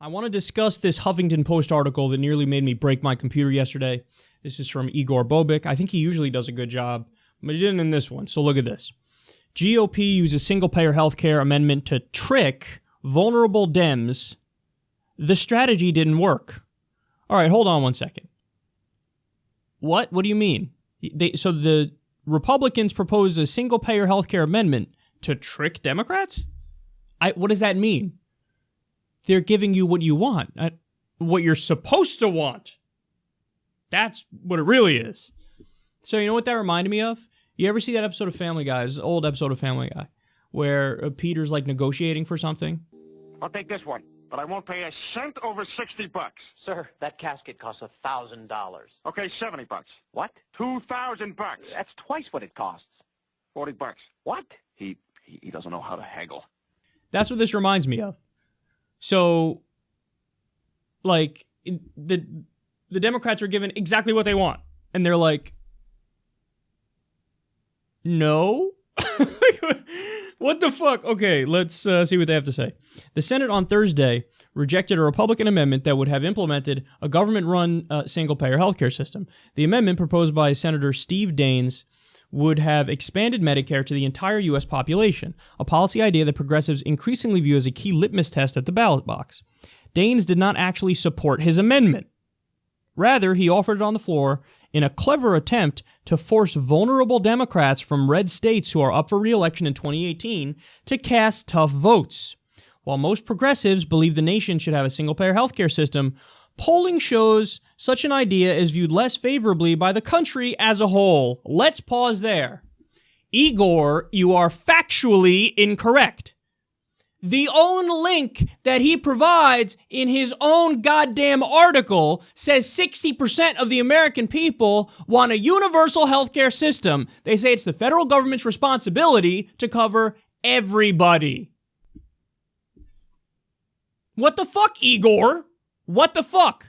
I want to discuss this Huffington Post article that nearly made me break my computer yesterday. This is from Igor Bobik. I think he usually does a good job, but he didn't in this one. So look at this. GOP uses single-payer healthcare amendment to trick vulnerable Dems. The strategy didn't work. All right, hold on one second. What? What do you mean? So the Republicans proposed a single-payer healthcare amendment to trick Democrats? What does that mean? They're giving you what you want, what you're supposed to want. That's what it really is. So you know what that reminded me of? You ever see that episode of Family Guy? It's an old episode of Family Guy where Peter's like negotiating for something. I'll take this one, but I won't pay a cent over $60. Sir, that casket costs $1,000. Okay, $70. What? $2,000. That's twice what it costs. $40. What? He doesn't know how to haggle. That's what this reminds me of. So, like, the Democrats are given exactly what they want. And they're like, no? What the fuck? Okay, let's see what they have to say. The Senate on Thursday rejected a Republican amendment that would have implemented a government-run single-payer healthcare system. The amendment proposed by Senator Steve Daines would have expanded Medicare to the entire U.S. population, a policy idea that progressives increasingly view as a key litmus test at the ballot box. Daines did not actually support his amendment. Rather, he offered it on the floor in a clever attempt to force vulnerable Democrats from red states who are up for re-election in 2018 to cast tough votes. While most progressives believe the nation should have a single-payer healthcare system, polling shows such an idea is viewed less favorably by the country as a whole. Let's pause there. Igor, you are factually incorrect. The own link that he provides in his own goddamn article says 60% of the American people want a universal healthcare system. They say it's the federal government's responsibility to cover everybody. What the fuck, Igor? What the fuck?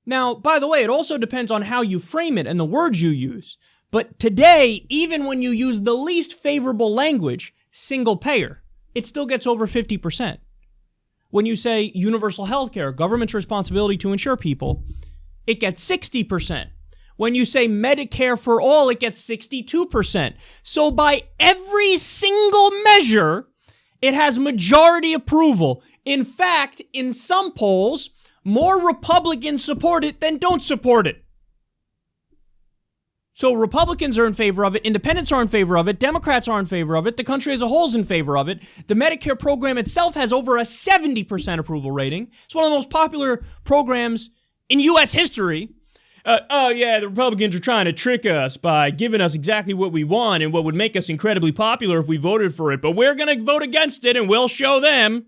Now, by the way, it also depends on how you frame it and the words you use. But today, even when you use the least favorable language, single payer, it still gets over 50%. When you say universal healthcare, government's responsibility to insure people, it gets 60%. When you say Medicare for all, it gets 62%. So by every single measure, it has majority approval. In fact, in some polls, more Republicans support it than don't support it. So Republicans are in favor of it, independents are in favor of it, Democrats are in favor of it, the country as a whole is in favor of it. The Medicare program itself has over a 70% approval rating. It's one of the most popular programs in U.S. history. The Republicans are trying to trick us by giving us exactly what we want and what would make us incredibly popular if we voted for it, but we're going to vote against it and we'll show them.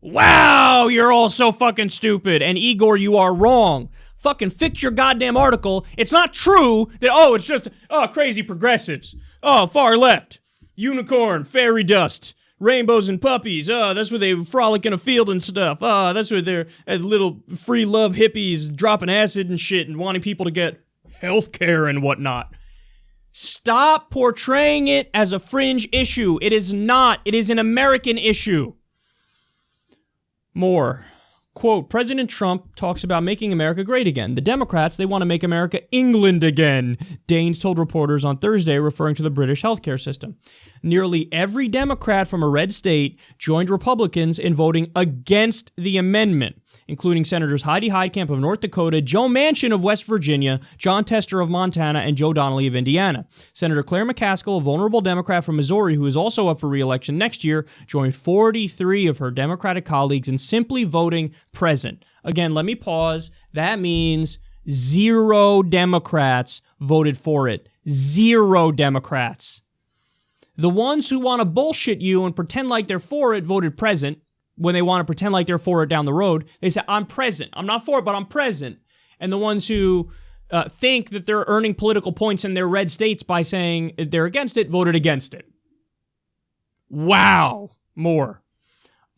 Wow, you're all so fucking stupid. And Igor, you are wrong. Fucking fix your goddamn article. It's not true that, it's just, crazy progressives. Far left. Unicorn, fairy dust, rainbows and puppies. That's where they frolic in a field and stuff. That's where they're little free love hippies dropping acid and shit and wanting people to get health care and whatnot. Stop portraying it as a fringe issue. It is not. It is an American issue. More. Quote, President Trump talks about making America great again. The Democrats, they want to make America England again, Daines told reporters on Thursday, referring to the British healthcare system. Nearly every Democrat from a red state joined Republicans in voting against the amendment, including Senators Heidi Heitkamp of North Dakota, Joe Manchin of West Virginia, John Tester of Montana, and Joe Donnelly of Indiana. Senator Claire McCaskill, a vulnerable Democrat from Missouri who is also up for re-election next year, joined 43 of her Democratic colleagues in simply voting present. Again, let me pause. That means 0 Democrats voted for it. 0 Democrats. The ones who want to bullshit you and pretend like they're for it voted present. When they want to pretend like they're for it down the road, they say, I'm present. I'm not for it, but I'm present. And the ones who think that they're earning political points in their red states by saying they're against it, voted against it. Wow. More.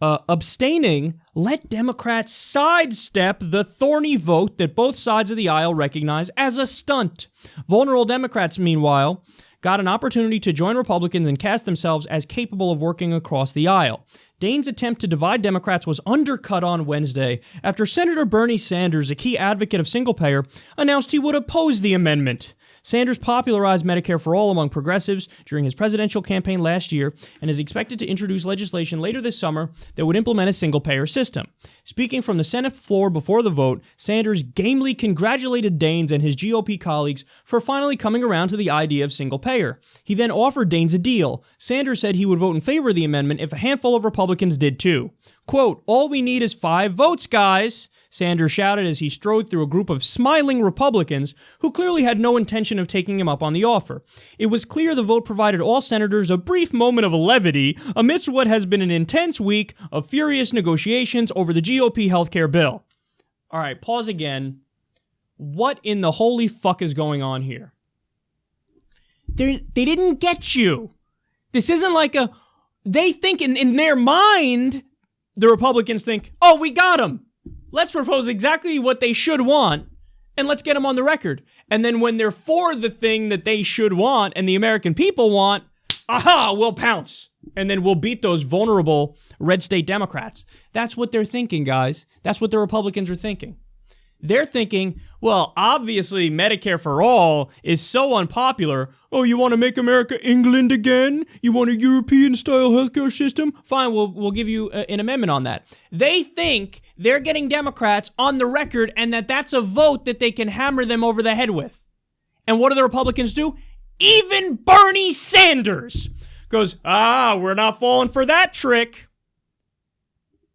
Abstaining let Democrats sidestep the thorny vote that both sides of the aisle recognize as a stunt. Vulnerable Democrats, meanwhile, got an opportunity to join Republicans and cast themselves as capable of working across the aisle. Daines' attempt to divide Democrats was undercut on Wednesday after Senator Bernie Sanders, a key advocate of single-payer, announced he would oppose the amendment. Sanders popularized Medicare for All among progressives during his presidential campaign last year and is expected to introduce legislation later this summer that would implement a single-payer system. Speaking from the Senate floor before the vote, Sanders gamely congratulated Daines and his GOP colleagues for finally coming around to the idea of single-payer. He then offered Daines a deal. Sanders said he would vote in favor of the amendment if a handful of Republicans did too. Quote, "All we need is 5 votes, guys," Sanders shouted as he strode through a group of smiling Republicans who clearly had no intention of taking him up on the offer. It was clear the vote provided all senators a brief moment of levity amidst what has been an intense week of furious negotiations over the GOP healthcare bill. All right, pause again. What in the holy fuck is going on here? They didn't get you. This isn't like a... They think in their mind, the Republicans think, oh, we got them. Let's propose exactly what they should want, and let's get them on the record. And then when they're for the thing that they should want and the American people want, aha, we'll pounce. And then we'll beat those vulnerable red state Democrats. That's what they're thinking, guys. That's what the Republicans are thinking. They're thinking, well, obviously Medicare for All is so unpopular. Oh, you want to make America England again? You want a European-style healthcare system? Fine, we'll give you an amendment on that. They think they're getting Democrats on the record and that's a vote that they can hammer them over the head with. And what do the Republicans do? Even Bernie Sanders goes, we're not falling for that trick.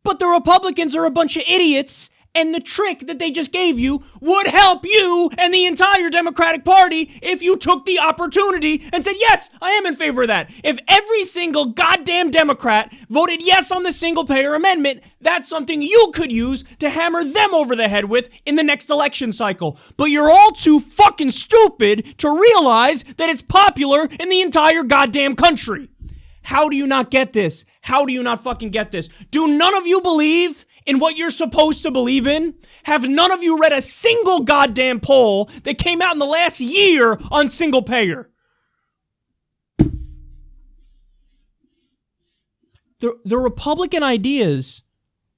But the Republicans are a bunch of idiots. And the trick that they just gave you would help you and the entire Democratic Party if you took the opportunity and said, yes, I am in favor of that. If every single goddamn Democrat voted yes on the single-payer amendment, that's something you could use to hammer them over the head with in the next election cycle. But you're all too fucking stupid to realize that it's popular in the entire goddamn country. How do you not get this? How do you not fucking get this? Do none of you believe in what you're supposed to believe in? Have none of you read a single goddamn poll that came out in the last year on single payer? The Republican ideas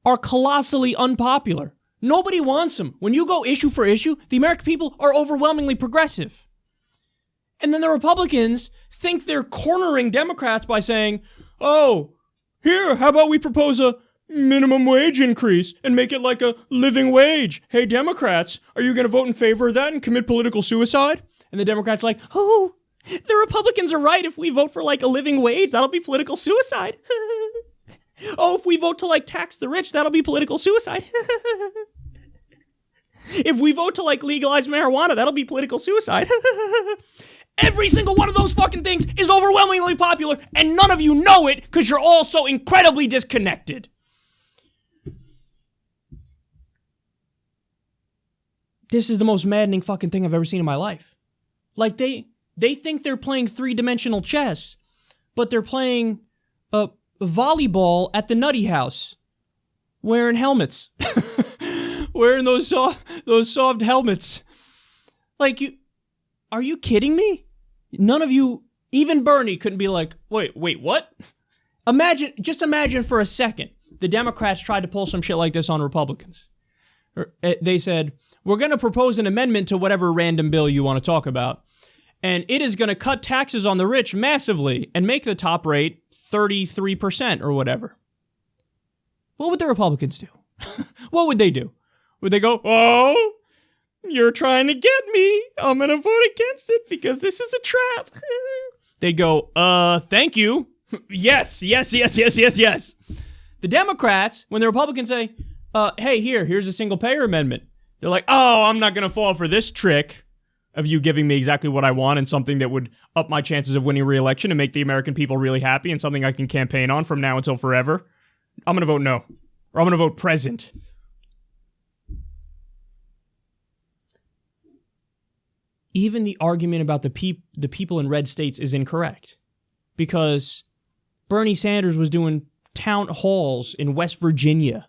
are colossally unpopular. Nobody wants them. When you go issue for issue, the American people are overwhelmingly progressive. And then the Republicans think they're cornering Democrats by saying, oh, here, how about we propose a minimum wage increase and make it like a living wage? Hey, Democrats, are you going to vote in favor of that and commit political suicide? And the Democrats are like, oh, the Republicans are right. If we vote for like a living wage, that'll be political suicide. Oh, if we vote to like tax the rich, that'll be political suicide. If we vote to like legalize marijuana, that'll be political suicide. Every single one of those fucking things is overwhelmingly popular, and none of you know it because you're all so incredibly disconnected. This is the most maddening fucking thing I've ever seen in my life. Like, they think they're playing three-dimensional chess, but they're playing volleyball at the Nutty House, wearing helmets. Wearing those soft helmets. Like, are you kidding me? None of you, even Bernie, couldn't be like, wait, what? Just imagine for a second, the Democrats tried to pull some shit like this on Republicans. They said, we're going to propose an amendment to whatever random bill you want to talk about, and it is going to cut taxes on the rich massively and make the top rate 33% or whatever. What would the Republicans do? What would they do? Would they go, oh, you're trying to get me. I'm going to vote against it because this is a trap. They'd go, thank you. Yes. The Democrats, when the Republicans say, hey, here's a single payer amendment. They're like, oh, I'm not going to fall for this trick of you giving me exactly what I want and something that would up my chances of winning re-election and make the American people really happy and something I can campaign on from now until forever. I'm going to vote no. Or I'm going to vote present. Even the argument about the people in red states is incorrect, because Bernie Sanders was doing town halls in West Virginia,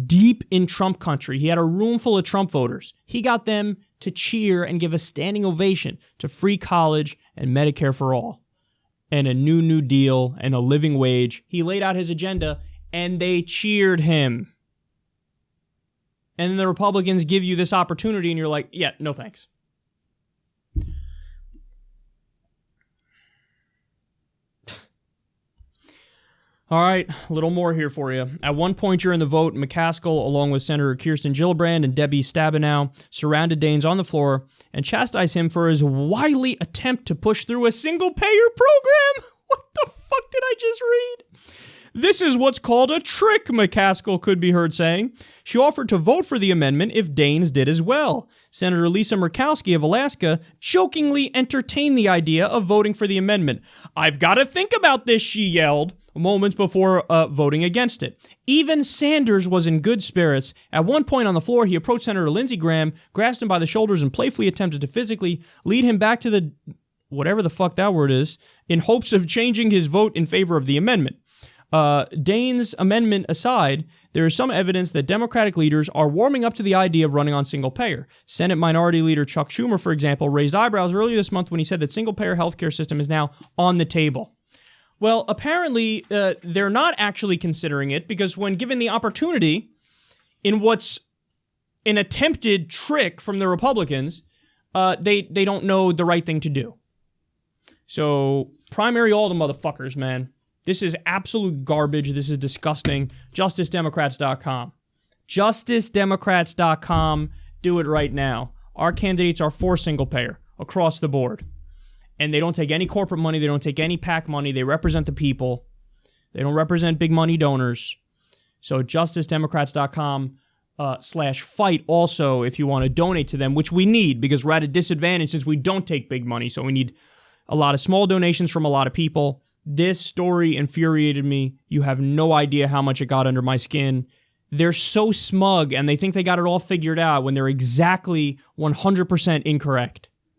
deep in Trump country. He had a room full of Trump voters. He got them to cheer and give a standing ovation to free college and Medicare for all and a new Deal and a living wage. He laid out his agenda and they cheered him. And then the Republicans give you this opportunity, and you're like, yeah, no thanks. All right, a little more here for you. At one point during the vote, McCaskill, along with Senator Kirsten Gillibrand and Debbie Stabenow, surrounded Daines on the floor and chastised him for his wily attempt to push through a single-payer program. What the fuck did I just read? This is what's called a trick, McCaskill could be heard saying. She offered to vote for the amendment if Daines did as well. Senator Lisa Murkowski of Alaska jokingly entertained the idea of voting for the amendment. I've got to think about this, she yelled, moments before voting against it. Even Sanders was in good spirits. At one point on the floor, he approached Senator Lindsey Graham, grasped him by the shoulders, and playfully attempted to physically lead him back to the, whatever the fuck that word is, in hopes of changing his vote in favor of the amendment. Daines' amendment aside, there is some evidence that Democratic leaders are warming up to the idea of running on single-payer. Senate Minority Leader Chuck Schumer, for example, raised eyebrows earlier this month when he said that single-payer healthcare system is now on the table. Well, apparently, they're not actually considering it because when given the opportunity in what's an attempted trick from the Republicans, they don't know the right thing to do. So, primary all the motherfuckers, man. This is absolute garbage. This is disgusting. JusticeDemocrats.com. JusticeDemocrats.com. Do it right now. Our candidates are for single payer across the board. And they don't take any corporate money. They don't take any PAC money. They represent the people. They don't represent big money donors. So JusticeDemocrats.com /fight also if you want to donate to them, which we need because we're at a disadvantage since we don't take big money. So we need a lot of small donations from a lot of people. This story infuriated me. You have no idea how much it got under my skin. They're so smug and they think they got it all figured out when they're exactly 100% incorrect.